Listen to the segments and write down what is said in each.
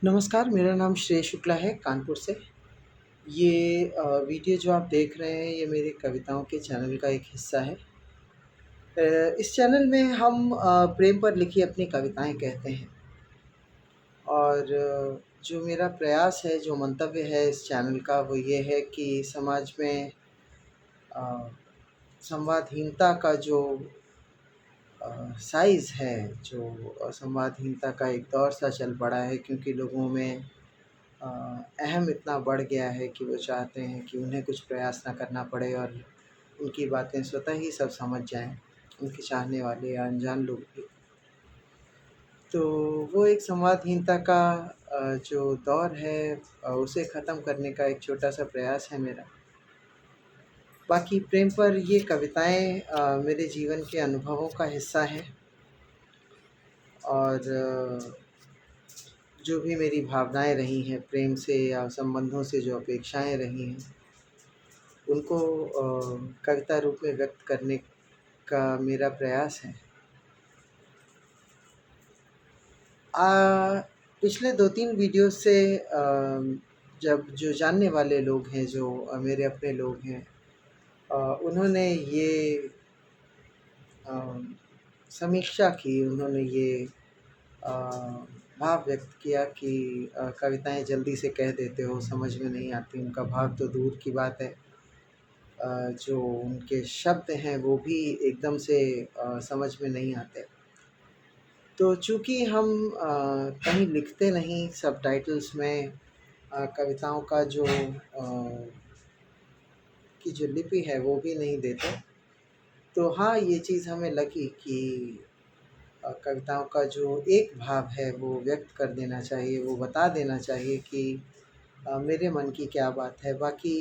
नमस्कार, मेरा नाम श्रेय शुक्ला है कानपुर से। ये वीडियो जो आप देख रहे हैं ये मेरे कविताओं के चैनल का एक हिस्सा है। इस चैनल में हम प्रेम पर लिखी अपनी कविताएँ कहते हैं और जो मेरा प्रयास है, जो मंतव्य है इस चैनल का वो ये है कि समाज में अ, संवादहीनता का जो साइज़ है, जो संवादहीनता का एक दौर सा चल पड़ा है क्योंकि लोगों में अ, अहम इतना बढ़ गया है कि वो चाहते हैं कि उन्हें कुछ प्रयास ना करना पड़े और उनकी बातें स्वतः ही सब समझ जाएँ, उनके चाहने वाले या अनजान लोग भी। तो वो एक संवादहीनता का जो दौर है उसे ख़त्म करने का एक छोटा-सा प्रयास है मेरा। बाकी प्रेम पर ये कविताएँ मेरे जीवन के अनुभवों का हिस्सा हैं और जो भी मेरी भावनाएँ रही हैं प्रेम से या संबंधों से जो अपेक्षाएँ रही हैं उनको कविता रूप में व्यक्त करने का मेरा प्रयास है। पिछले 2-3 वीडियो से जब जो जानने वाले लोग हैं, जो मेरे अपने लोग हैं उन्होंने ये अ, समीक्षा की, उन्होंने ये अ, भाव व्यक्त किया कि कविताएँ जल्दी से कह देते हो, समझ में नहीं आती, उनका भाव तो दूर की बात है। जो उनके शब्द हैं वो भी एकदम से समझ में नहीं आते। तो चूँकि हम कहीं लिखते नहीं सबटाइटल्स में कविताओं का जो की जो लिपि है वो भी नहीं देते। तो हाँ, ये चीज़ हमें लगी कि कविताओं का जो एक भाव है वो व्यक्त कर देना चाहिए, वो बता देना चाहिए कि मेरे मन की क्या बात है। बाकी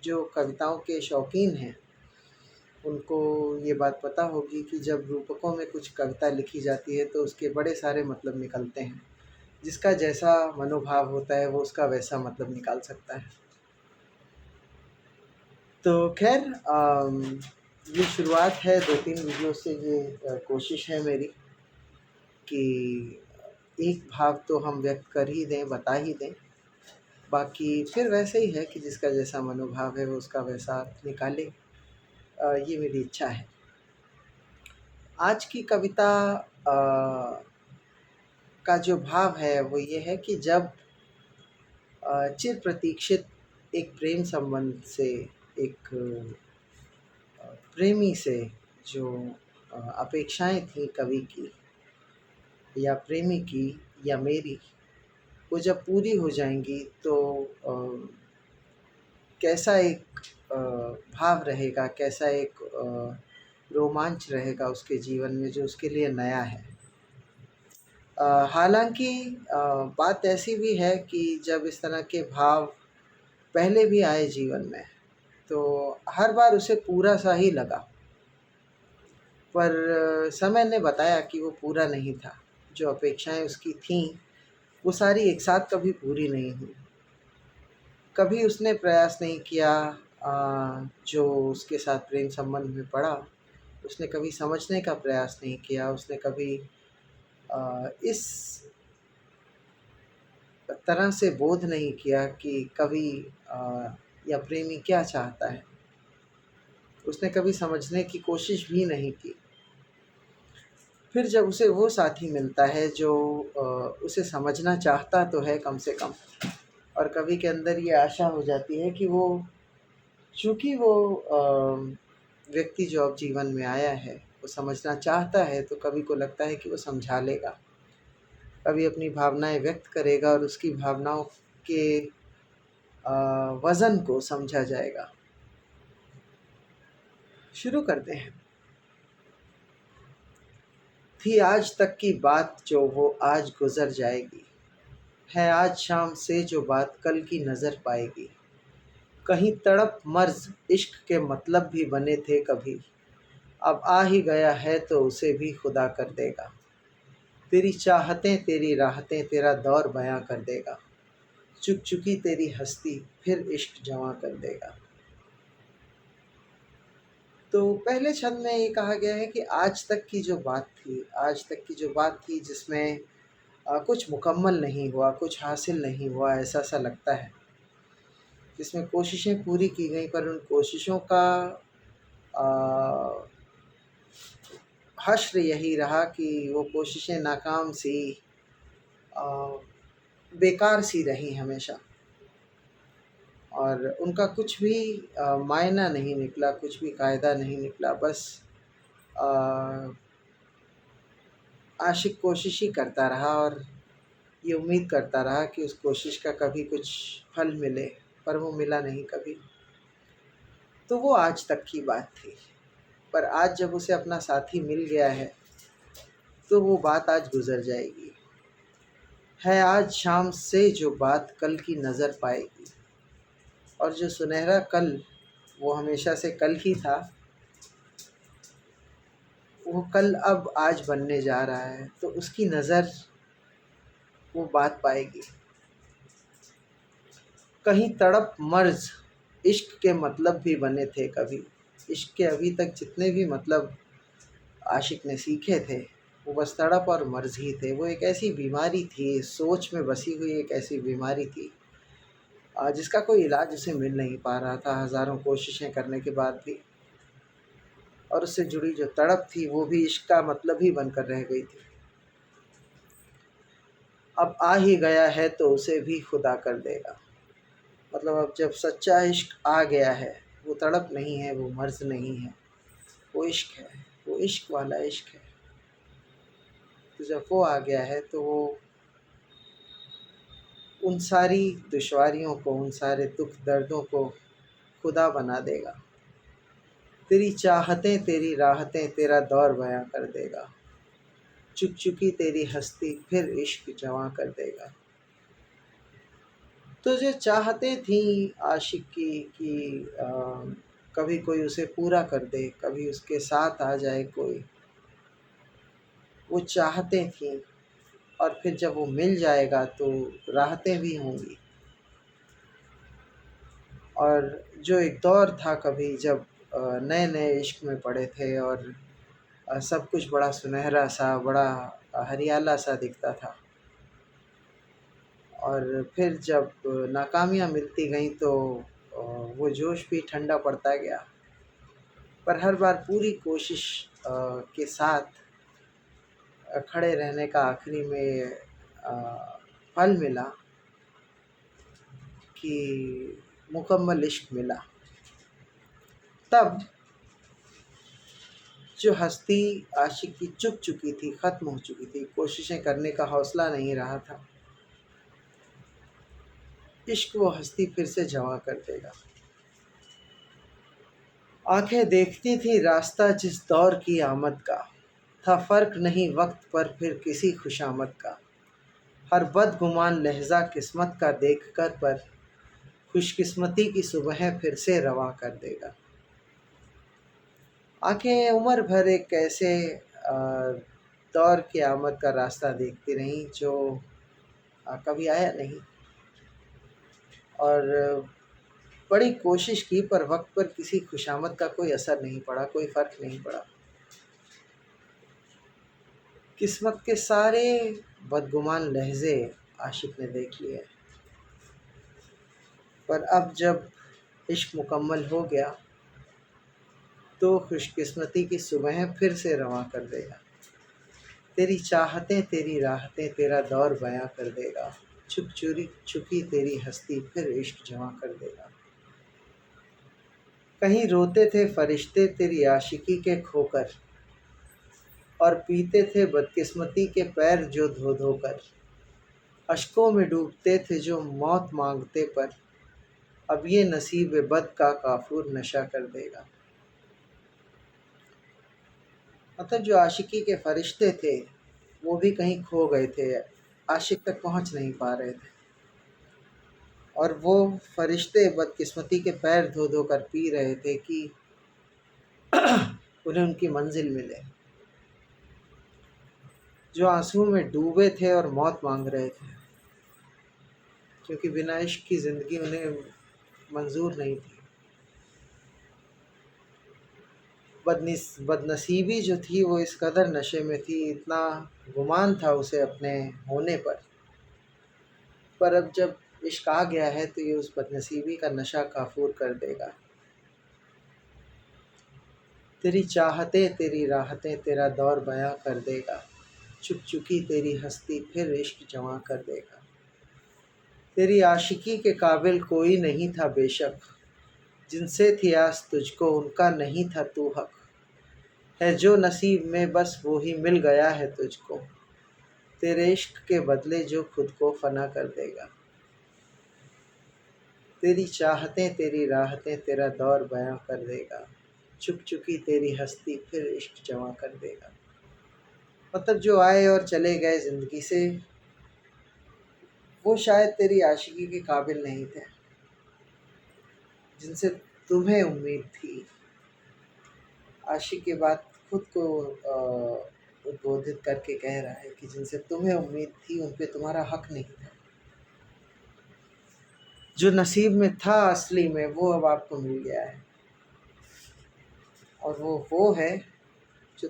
जो कविताओं के शौकीन हैं उनको ये बात पता होगी कि जब रूपकों में कुछ कविता लिखी जाती है तो उसके बड़े सारे मतलब निकलते हैं। जिसका जैसा मनोभाव होता है वो उसका वैसा मतलब निकाल सकता है। तो ख़ैर ये शुरुआत है 2-3 वीडियो से ये कोशिश है मेरी कि एक भाव तो हम व्यक्त कर ही दें, बता ही दें। बाकी फिर वैसे ही है कि जिसका जैसा मनोभाव है वो उसका वैसा अर्थ निकाले। ये मेरी इच्छा है। आज की कविता का जो भाव है वो ये है कि जब चिर प्रतीक्षित एक प्रेम संबंध से एक प्रेमी से जो अपेक्षाएँ थी कवि की या प्रेमी की या मेरी, वो जब पूरी हो जाएँगी तो कैसा एक भाव रहेगा, कैसा एक रोमांच रहेगा उसके जीवन में जो उसके लिए नया है। हालाँकि बात ऐसी भी है कि जब इस तरह के भाव पहले भी आए जीवन में, तो हर बार उसे पूरा-सा ही लगा। पर समय ने बताया कि वो पूरा नहीं था। जो अपेक्षाएँ उसकी थीं, वो सारी एक साथ कभी पूरी नहीं हुईं। कभी उसने प्रयास नहीं किया जो उसके साथ प्रेम संबंध में पड़ा, उसने कभी समझने का प्रयास नहीं किया, उसने कभी इस तरह से बोध नहीं किया कि कवि या प्रेमी क्या चाहता है। उसने कभी समझने की कोशिश भी नहीं की। फिर जब उसे वो साथी मिलता है जो उसे समझना चाहता तो है कम से कम, और कवि के अंदर ये आशा हो जाती है कि वो चूँकि वो व्यक्ति जो अब जीवन में आया है, वो समझना चाहता है तो कवि को लगता है कि वो समझा लेगा। कवि अपनी भावनाएँ व्यक्त करेगा और उसकी भावनाओं के वज़न को समझा जाएगा। शुरू करते हैं। थी आज तक की बात जो वो आज गुज़र जाएगी, है आज शाम से जो बात कल की नज़र पाएगी। कहीं तड़प मर्ज़ इश्क के मतलब भी बने थे कभी, अब आ ही गया है तो उसे भी खुदा कर देगा। तेरी चाहतें तेरी राहतें तेरा दौर बयां कर देगा। चुक चुकी तेरी हस्ती फिर इश्क जवां कर देगा। तो पहले छंद में ये कहा गया है कि आज तक की जो बात थी, आज तक की जो बात थी जिसमें कुछ मुकम्मल नहीं हुआ, कुछ हासिल नहीं हुआ, ऐसा-सा लगता है। जिसमें कोशिशें पूरी की गई पर उन कोशिशों का अ, हश्र यही रहा कि वो कोशिशें नाकाम सी, अ, बेकार सी रहीं हमेशा, और उनका कुछ भी मायना नहीं निकला, कुछ भी कायदा नहीं निकला। बस अ, आशिक कोशिश ही करता रहा और ये उम्मीद करता रहा कि उस कोशिश का कभी कुछ फल मिले, पर वो मिला नहीं कभी। तो वो आज तक की बात थी, पर आज जब उसे अपना साथी मिल गया है, तो वो बात आज गुज़र जाएगी। है आज शाम से जो बात कल की नज़र पाएगी, और जो सुनहरा कल वो हमेशा से कल ही था, वो कल अब आज बनने जा रहा है, तो उसकी नज़र वो बात पाएगी। कहीं तड़प मर्ज़ इश्क के मतलब भी बने थे कभी। इश्क के अभी तक जितने भी मतलब आशिक ने सीखे थे, वो बस तड़प और मर्ज़ ही थे। वो एक ऐसी बीमारी थी, सोच में बसी हुई एक ऐसी बीमारी थी, जिसका कोई इलाज उसे मिल नहीं पा रहा था हज़ारों कोशिशें करने के बाद भी। और उससे जुड़ी जो तड़प थी, वो भी इश्क का मतलब ही बनकर रह गई थी। अब आ ही गया है तो उसे भी खुदा कर देगा। मतलब अब जब सच्चा इश्क आ गया है, वो तड़प नहीं है, वो मर्ज़ नहीं है, वो इश्क है, वो इश्क वाला इश्क है। तो जब वो आ गया है, तो वो उन सारी दुश्वारियों को, उन सारे दुख दर्दों को खुदा बना देगा। तेरी चाहतें, तेरी राहतें, तेरा दौर बयां कर देगा। चुप चुकी तेरी हस्ती फिर इश्क जवां कर देगा। तो जो चाहतें थीं आशिक की कि कभी कोई उसे पूरा कर दे, कभी उसके साथ आ जाए कोई, वो चाहतें थीं। और फिर जब वो मिल जाएगा तो राहतें भी होंगी। और जो एक दौर था कभी जब नए-नए इश्क में पड़े थे, और सब कुछ बड़ा सुनहरा सा, बड़ा हरियाला सा दिखता था, और फिर जब नाकामियाँ मिलती गईं तो वो जोश भी ठंडा पड़ता गया। पर हर बार पूरी कोशिश के साथ खड़े रहने का आखिरी में फल मिला कि मुकम्मल इश्क मिला। तब जो हस्ती आशिक की चुक चुकी थी, ख़त्म हो चुकी थी, कोशिशें करने का हौसला नहीं रहा था, इश्क वो हस्ती फिर से जवां कर देगा। आंखें देखती थी रास्ता जिस दौर की आमद का, था फ़र्क नहीं वक्त पर फिर किसी खुशामद का। हर बदगुमान लहज़ा किस्मत का देख कर पर, खुशकिस्मती की सुबह फिर से रवां कर देगा। आंखें उम्र भर एक ऐसे दौर की आमद का रास्ता देखती रहीं जो कभी आया नहीं, और बड़ी कोशिश की पर वक्त पर किसी खुशामद का कोई असर नहीं पड़ा, कोई फ़र्क नहीं पड़ा। किस्मत के सारे बदगुमान लहज़े आशिक ने देख लिए, पर अब जब इश्क मुकम्मल हो गया, तो खुशकिस्मती की सुबह फिर से रवां कर देगा। तेरी चाहतें, तेरी राहतें, तेरा दौर बयां कर देगा। छुपी तेरी हस्ती फिर इश्क जवां कर देगा। कहीं रोते थे फरिश्ते तेरी आशिकी के खोकर, और पीते थे बदकिस्मती के पैर जो धो धो कर। अश्कों में डूबते थे जो मौत मांगते पर, अब ये नसीब बद का काफूर नशा कर देगा। मतलब जो आशिकी के फरिश्ते थे, वो भी कहीं खो गए थे, आशिक तक पहुंच नहीं पा रहे थे, और वो फरिश्ते बदकिस्मती के पैर धो धो कर पी रहे थे कि उन्हें उनकी मंजिल मिले। जो आंसू में डूबे थे और मौत मांग रहे थे, क्योंकि बिना इश्क की ज़िंदगी उन्हें मंजूर नहीं थी। बदनसीबी जो थी वो इस कदर नशे में थी, इतना गुमान था उसे अपने होने पर अब जब इश्क आ गया है तो ये उस बदनसीबी का नशा काफूर कर देगा। तेरी चाहतें तेरी राहतें तेरा दौर बयां कर देगा, चुप चुकी तेरी हस्ती फिर इश्क जवां कर देगा। तेरी आशिकी के काबिल कोई नहीं था बेशक, जिनसे थी आस तुझको उनका नहीं था तू हक। है जो नसीब में बस वो ही मिल गया है तुझको, तेरे इश्क के बदले जो खुद को फना कर देगा। तेरी चाहतें तेरी राहतें तेरा दौर बयां कर देगा, चुप चुकी तेरी हस्ती फिर इश्क जवां कर देगा। मतलब जो आए और चले गए ज़िंदगी से, वो शायद तेरी आशिकी के काबिल नहीं थे, जिनसे तुम्हें उम्मीद थी। आशिक के बाद खुद को उद्बोधित करके कह रहा है कि जिनसे तुम्हें उम्मीद थी उन पे तुम्हारा हक नहीं था। जो नसीब में था असली में वो अब आपको मिल गया है, और वो है जो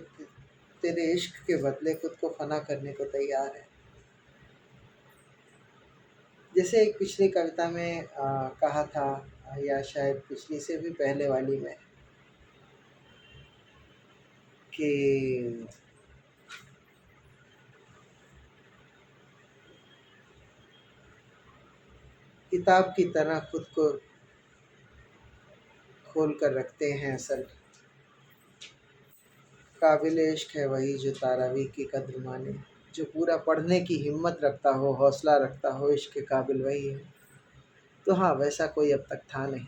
तेरे इश्क के बदले खुद को फना करने को तैयार है। जैसे एक पिछली कविता में कहा था, या शायद पिछली से भी पहले वाली में, कि किताब की तरह खुद को खोल कर रखते हैं असल, काबिल इश्क है वही जो तारावी की कद्र माने। जो पूरा पढ़ने की हिम्मत रखता हो, हौसला रखता हो, इश्क के काबिल वही है। तो हाँ, वैसा कोई अब तक था नहीं।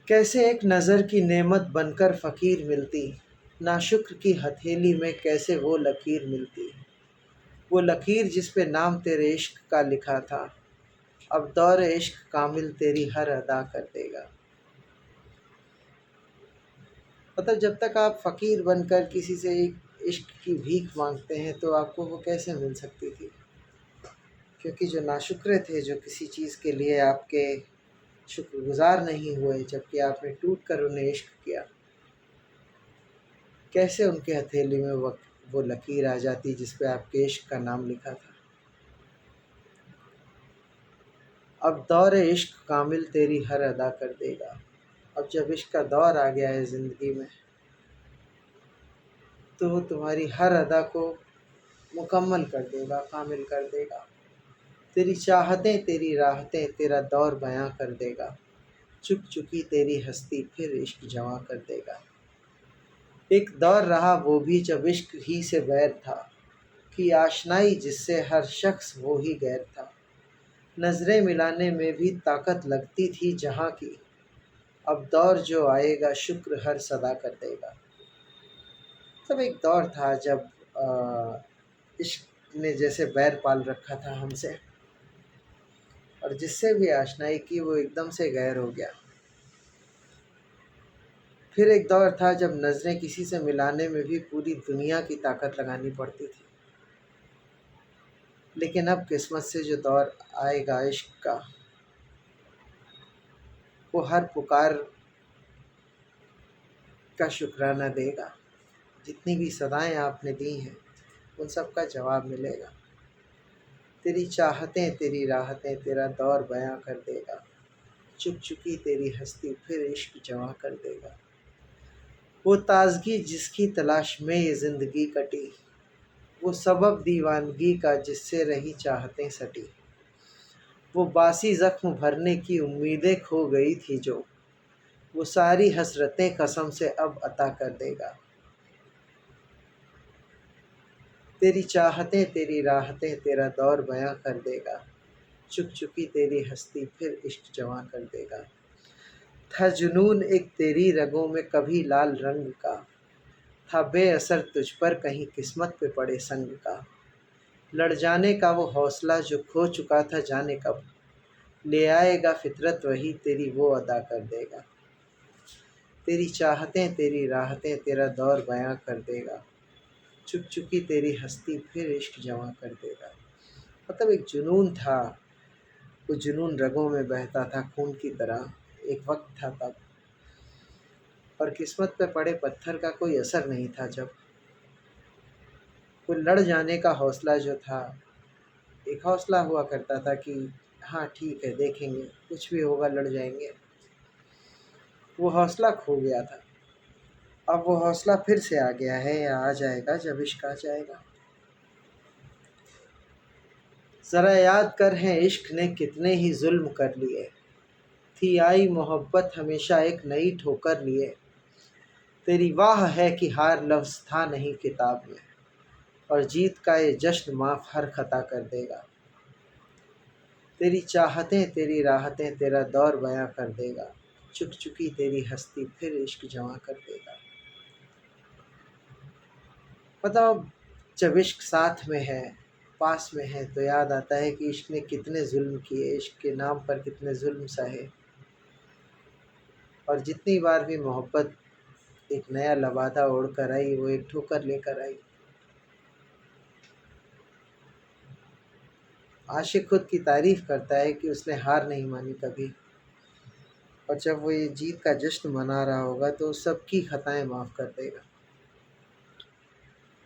कैसे एक नज़र की नेमत बनकर फ़कीर मिलती, नाशुक्र की हथेली में कैसे वो लकीर मिलती। वो लकीर जिस पे नाम तेरे इश्क का लिखा था, अब दौर इश्क कामिल तेरी हर अदा कर देगा। मतलब जब तक आप फ़कीर बनकर किसी से एक इश्क की भीख मांगते हैं तो आपको वो कैसे मिल सकती थी, क्योंकि जो नाशुक्र थे, जो किसी चीज़ के लिए आपके शुक्रगुज़ार नहीं हुए जबकि आपने टूट कर उन्हें इश्क किया, कैसे उनके हथेली में वो लकीर आ जाती जिस पे आपके इश्क का नाम लिखा था। अब दौर इश्क कामिल तेरी हर अदा कर देगा। अब जब इश्क का दौर आ गया है ज़िंदगी में, तो वो तुम्हारी हर अदा को मुकम्मल कर देगा, कामिल कर देगा। तेरी चाहतें तेरी राहतें तेरा दौर बयां कर देगा, चुप चुकी तेरी हस्ती फिर इश्क जवां कर देगा। एक दौर रहा वो भी जब इश्क ही से बैर था, कि आशनाई जिससे हर शख्स वो ही गैर था। नजरें मिलाने में भी ताकत लगती थी जहाँ की, अब दौर जो आएगा शुक्र हर सदा कर देगा। तब एक दौर था जब इश्क ने जैसे बैर पाल रखा था हमसे, और जिससे भी आशनाई की वो एकदम से गैर हो गया। फिर एक दौर था जब नज़रें किसी से मिलाने में भी पूरी दुनिया की ताकत लगानी पड़ती थी। लेकिन अब किस्मत से जो दौर आएगा इश्क का, वो हर पुकार का शुक्राना देगा। जितनी भी सदाएं आपने दी हैं उन सब का जवाब मिलेगा। तेरी चाहतें तेरी राहतें तेरा दौर बयां कर देगा, चुप चुकी तेरी हस्ती फिर इश्क जवां कर देगा। वो ताजगी जिसकी तलाश में ये ज़िंदगी कटी, वो सबब दीवानगी का जिससे रही चाहतें सटी। वो बासी ज़ख्म भरने की उम्मीदें खो गई थी जो, वो सारी हसरतें कसम से अब अता कर देगा। तेरी चाहतें तेरी राहतें तेरा दौर बयां कर देगा, चुप चुकी तेरी हस्ती फिर इश्क जवां कर देगा। था जुनून एक तेरी रगों में कभी लाल रंग का, था बेअसर तुझ पर कहीं किस्मत पे पड़े संग का। लड़ जाने का वो हौसला जो खो चुका था जाने कब, ले आएगा फितरत वही तेरी वो अदा कर देगा। तेरी चाहतें तेरी राहतें तेरा दौर बयां कर देगा, चुप चुकी तेरी हस्ती फिर इश्क जवां कर देगा। मतलब एक जुनून था, वो जुनून रगों में बहता था खून की तरह, एक वक्त था तब, और किस्मत पे पड़े पत्थर का कोई असर नहीं था जब। कोई लड़ जाने का हौसला जो था, एक हौसला हुआ करता था कि हाँ ठीक है, देखेंगे, कुछ भी होगा, लड़ जाएंगे, वो हौसला खो गया था। अब वो हौसला फिर से आ गया है, या आ जाएगा जब इश्क आ जाएगा। ज़रा याद कर, है इश्क ने कितने ही जुल्म कर लिए, थी आई मोहब्बत हमेशा एक नई ठोकर लिए। तेरी वाह है कि हार लफ्ज़ था नहीं किताब में, और जीत का ये जश्न माफ़ हर खता कर देगा। तेरी चाहतें तेरी राहतें तेरा दौर बयां कर देगा, चुक चुकी तेरी हस्ती फिर इश्क जवां कर देगा। मतलब जब इश्क साथ में है, पास में है, तो याद आता है कि इश्क ने कितने जुल्म किए, इश्क के नाम पर कितने जुल्म सहे, और जितनी बार भी मोहब्बत एक नया लबादा ओढ़ कर आई, वो एक ठोकर लेकर आई। आशिक खुद की तारीफ करता है कि उसने हार नहीं मानी कभी, और जब वो ये जीत का जश्न मना रहा होगा तो सबकी खताएं माफ़ कर देगा।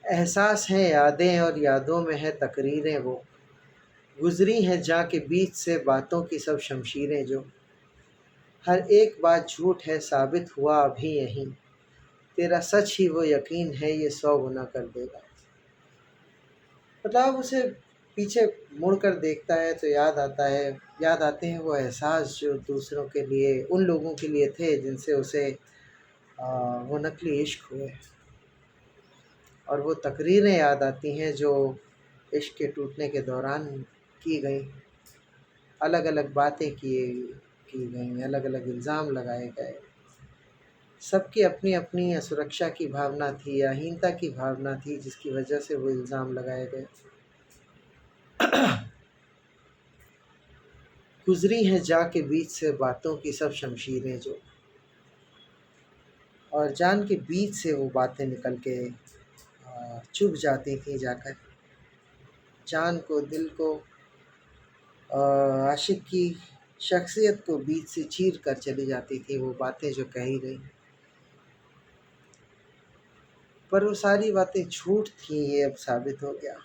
एहसास हैं यादें और यादों में है तकरीरें वो, गुजरी हैं जहाँ के बीच से बातों की सब शमशीरें जो। हर एक बात झूठ है साबित हुआ अभी यहीं, तेरा सच ही वो यकीन है ये 100 गुना कर देगा। मतलब उसे पीछे मुड़ कर देखता है तो याद आता है, याद आते हैं वो एहसास जो दूसरों के लिए, उन लोगों के लिए थे जिनसे उसे वो नकली इश्क हुए, और वो तकरीरें याद आती हैं जो इश्क के टूटने के दौरान की गई। अलग अलग बातें की गई, अलग अलग इल्ज़ाम लगाए गए। सबकी अपनी अपनी सुरक्षा की भावना थी या हीनता की भावना थी जिसकी वजह से वो इल्ज़ाम लगाए गए। गुजरी हैं जा के बीच से बातों की सब शमशीरें जो, और जान के बीच से वो बातें निकल के चुभ जाती थी जाकर, जान को, दिल को, आशिक की शख्सियत को बीच से चीर कर चली जाती थी वो बातें जो कही गई। पर वो सारी बातें झूठ थी, ये अब साबित हो गया,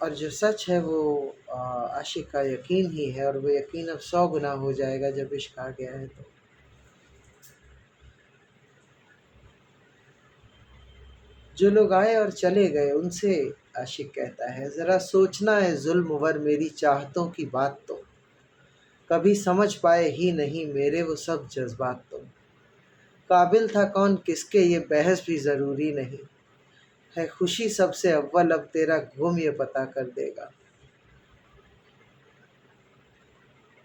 और जो सच है वो आशिक का यकीन ही है, और वो यकीन अब 100 गुना हो जाएगा जब इश्क आ गया है तो। जो लोग आए और चले गए उनसे आशिक कहता है, ज़रा सोचना है जुल्म वर मेरी चाहतों की बात तो, कभी समझ पाए ही नहीं मेरे वो सब जज्बात तो। काबिल था कौन किसके ये बहस भी ज़रूरी नहीं, है खुशी सबसे अव्वल अब तेरा गुम ये पता कर देगा।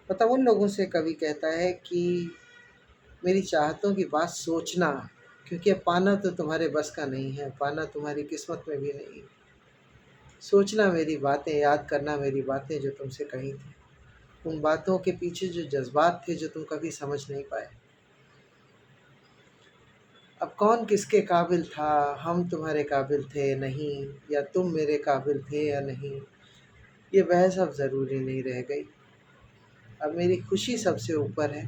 मतलब उन लोगों से कवि कहता है कि मेरी चाहतों की बात सोचना, क्योंकि अब पाना तो तुम्हारे बस का नहीं है, पाना तुम्हारी किस्मत में भी नहीं। सोचना मेरी बातें, याद करना मेरी बातें जो तुमसे कही थी, उन बातों के पीछे जो जज्बात थे जो तुम कभी समझ नहीं पाए। अब कौन किसके काबिल था, हम तुम्हारे काबिल थे नहीं, या तुम मेरे काबिल थे या नहीं, ये बहस अब ज़रूरी नहीं रह गई। अब मेरी खुशी सबसे ऊपर है,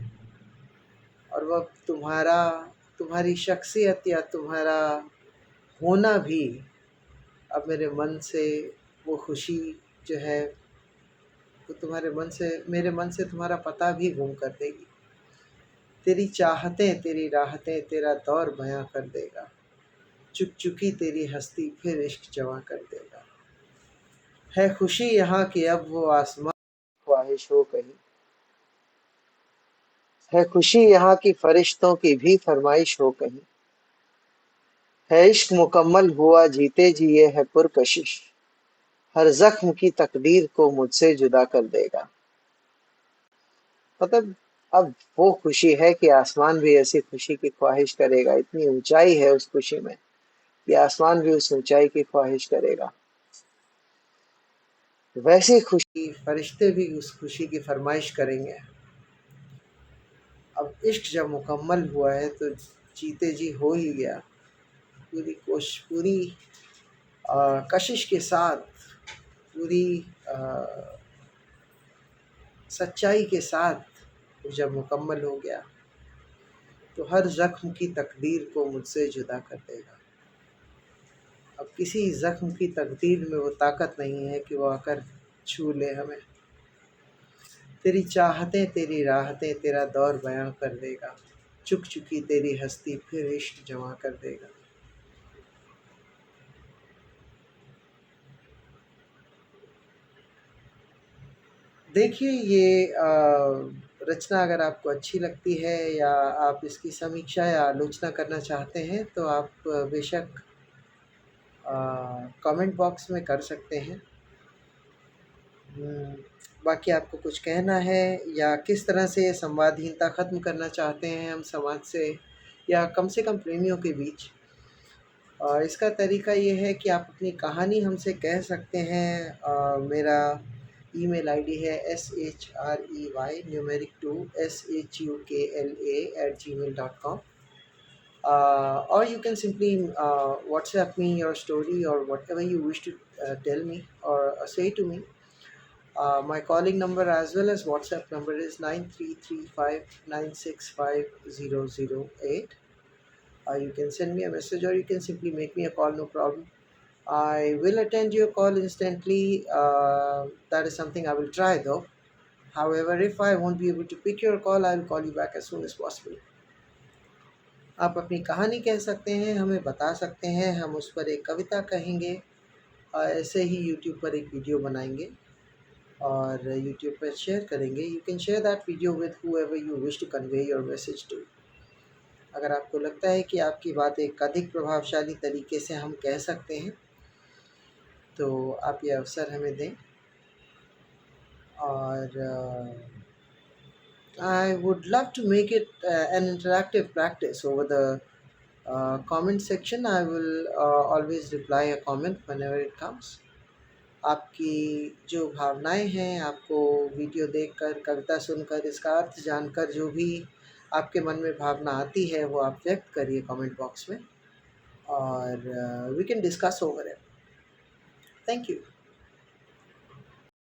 और वह तुम्हारी शख्सियत या तुम्हारा होना भी अब मेरे मन से, वो खुशी जो है वो तुम्हारे मन से, मेरे मन से तुम्हारा पता भी गुम कर देगी। तेरी चाहतें तेरी राहतें तेरा दौर बयां कर देगा, चुक चुकी तेरी हस्ती फिर इश्क जवां कर देगा। है खुशी यहाँ की अब वो आसमां ख्वाहिश हो कहीं, है खुशी यहाँ की फरिश्तों की भी फरमाइश हो कहीं, है इश्क मुकम्मल हुआ जीते जी ये है पुरकशिश, हर जख्म की तकदीर को मुझसे जुदा कर देगा। मतलब अब वो खुशी है कि आसमान भी ऐसी खुशी की ख्वाहिश करेगा, इतनी ऊंचाई है उस खुशी में कि आसमान भी उस ऊंचाई की ख्वाहिश करेगा। वैसी खुशी फरिश्ते भी उस खुशी की फरमाइश करेंगे। अब इश्क जब मुकम्मल हुआ है तो जीते जी हो ही गया, पूरी कोशिश, पूरी कशिश के साथ, पूरी सच्चाई के साथ वो जब मुकम्मल हो गया तो हर ज़ख्म की तकदीर को मुझसे जुदा कर देगा। अब किसी ज़ख्म की तकदीर में वो ताकत नहीं है कि वो आकर छू ले हमें। तेरी चाहतें तेरी राहतें तेरा दौर बयां कर देगा, चुक चुकी तेरी हस्ती फिर इश्क जमा कर देगा। देखिए ये रचना अगर आपको अच्छी लगती है या आप इसकी समीक्षा या आलोचना करना चाहते हैं तो आप बेशक कमेंट बॉक्स में कर सकते हैं। हुँ, बाकी आपको कुछ कहना है या किस तरह से संवादहीनता ख़त्म करना चाहते हैं हम समाज से या कम से कम प्रेमियों के बीच? इसका तरीका ये है कि आप अपनी कहानी हमसे कह सकते हैं। मेरा ईमेल आईडी है SHREY numeric 2 SHUKLA@gmail.com, or you can simply WhatsApp me your story or whatever you wish to tell me or say to me. My calling number as well as WhatsApp number is 9335965008. You can send me a message or you can simply make me a call, no problem. I will attend your call instantly. That is something I will try though. However, if I won't be able to pick your call, I will call you back as soon as possible. आप अपनी कहानी कह सकते हैं, हमें बता सकते हैं, हम उस पर एक कविता कहेंगे और ऐसे ही यूट्यूब पर एक वीडियो बनाएंगे और यूट्यूब पर शेयर करेंगे। You can share that video with whoever you wish to convey your message to. अगर आपको लगता है कि आपकी बात एक अधिक प्रभावशाली तरीके से हम कह सकते हैं तो आप ये अवसर हमें दें। और I would love to make it an interactive practice over the comment section. I will always reply a comment whenever it comes. आपकी जो भावनाएं हैं, आपको वीडियो देखकर, कविता सुनकर, इसका अर्थ जानकर जो भी आपके मन में भावना आती है वो आप व्यक्त करिए कमेंट बॉक्स में और we can discuss over it. Thank you.